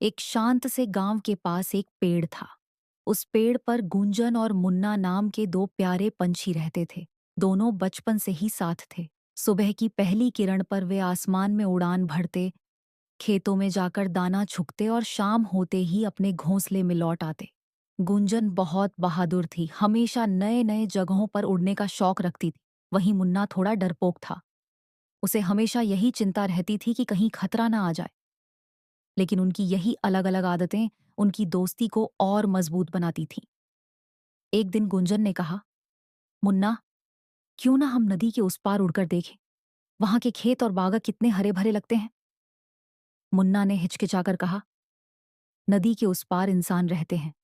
एक शांत से गांव के पास एक पेड़ था। उस पेड़ पर गुंजन और मुन्ना नाम के दो प्यारे पंछी रहते थे। दोनों बचपन से ही साथ थे। सुबह की पहली किरण पर वे आसमान में उड़ान भरते, खेतों में जाकर दाना छुकते और शाम होते ही अपने घोंसले में लौट आते। गुंजन बहुत बहादुर थी, हमेशा नए नए जगहों पर उड़ने का शौक रखती थी। वहीं मुन्ना थोड़ा डरपोक था। उसे हमेशा यही चिंता रहती थी कि कहीं खतरा ना आ जाए। लेकिन उनकी यही अलग अलग आदतें उनकी दोस्ती को और मजबूत बनाती थीं। एक दिन गुंजन ने कहा, मुन्ना, क्यों ना हम नदी के उस पार उड़कर देखें? वहां के खेत और बागा कितने हरे भरे लगते हैं। मुन्ना ने हिचकिचाकर कहा, नदी के उस पार इंसान रहते हैं,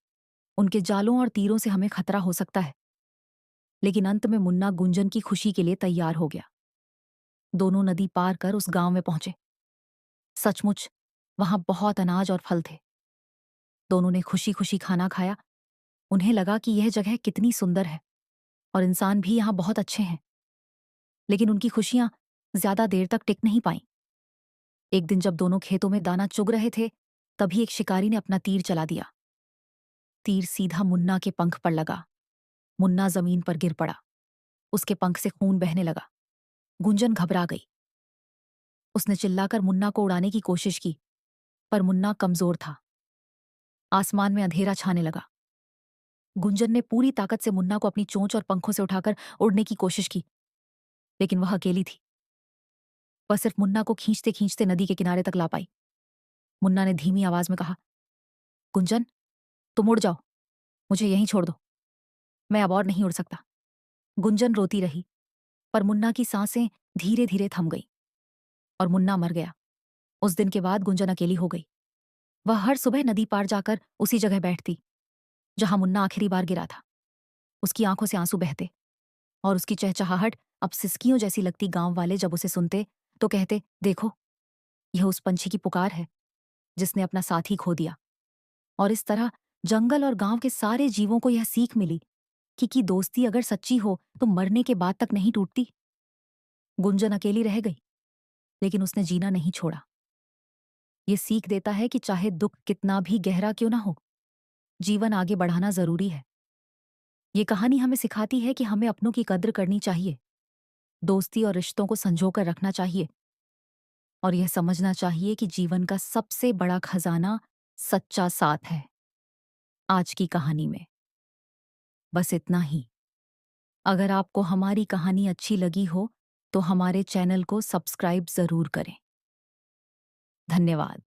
उनके जालों और तीरों से हमें खतरा हो सकता है। लेकिन अंत में मुन्ना गुंजन की खुशी के लिए तैयार हो गया। दोनों नदी पार कर उस गांव में पहुंचे। सचमुच वहां बहुत अनाज और फल थे। दोनों ने खुशी खुशी खाना खाया। उन्हें लगा कि यह जगह कितनी सुंदर है और इंसान भी यहां बहुत अच्छे हैं। लेकिन उनकी खुशियां ज्यादा देर तक टिक नहीं पाईं। एक दिन जब दोनों खेतों में दाना चुग रहे थे, तभी एक शिकारी ने अपना तीर चला दिया। तीर सीधा मुन्ना के पंख पर लगा। मुन्ना जमीन पर गिर पड़ा। उसके पंख से खून बहने लगा। गुंजन घबरा गई। उसने चिल्लाकर मुन्ना को उड़ाने की कोशिश की, पर मुन्ना कमजोर था। आसमान में अंधेरा छाने लगा। गुंजन ने पूरी ताकत से मुन्ना को अपनी चोंच और पंखों से उठाकर उड़ने की कोशिश की, लेकिन वह अकेली थी। वह सिर्फ मुन्ना को खींचते खींचते नदी के किनारे तक ला पाई। मुन्ना ने धीमी आवाज में कहा, गुंजन, तुम उड़ जाओ, मुझे यहीं छोड़ दो, मैं अब और नहीं उड़ सकता। गुंजन रोती रही, पर मुन्ना की सांसें धीरे धीरे थम गई और मुन्ना मर गया। उस दिन के बाद गुंजन अकेली हो गई। वह हर सुबह नदी पार जाकर उसी जगह बैठती जहां मुन्ना आखिरी बार गिरा था। उसकी आंखों से आंसू बहते और उसकी चहचहाहट अब सिसकियों जैसी लगती। गांव वाले जब उसे सुनते तो कहते, देखो, यह उस पंछी की पुकार है जिसने अपना साथी खो दिया। और इस तरह जंगल और गांव के सारे जीवों को यह सीख मिली कि दोस्ती अगर सच्ची हो तो मरने के बाद तक नहीं टूटती। गुंजन अकेली रह गई, लेकिन उसने जीना नहीं छोड़ा। ये सीख देता है कि चाहे दुख कितना भी गहरा क्यों ना हो, जीवन आगे बढ़ाना जरूरी है। ये कहानी हमें सिखाती है कि हमें अपनों की कद्र करनी चाहिए, दोस्ती और रिश्तों को संजोकर रखना चाहिए और यह समझना चाहिए कि जीवन का सबसे बड़ा खजाना सच्चा साथ है। आज की कहानी में बस इतना ही। अगर आपको हमारी कहानी अच्छी लगी हो तो हमारे चैनल को सब्सक्राइब जरूर करें। धन्यवाद।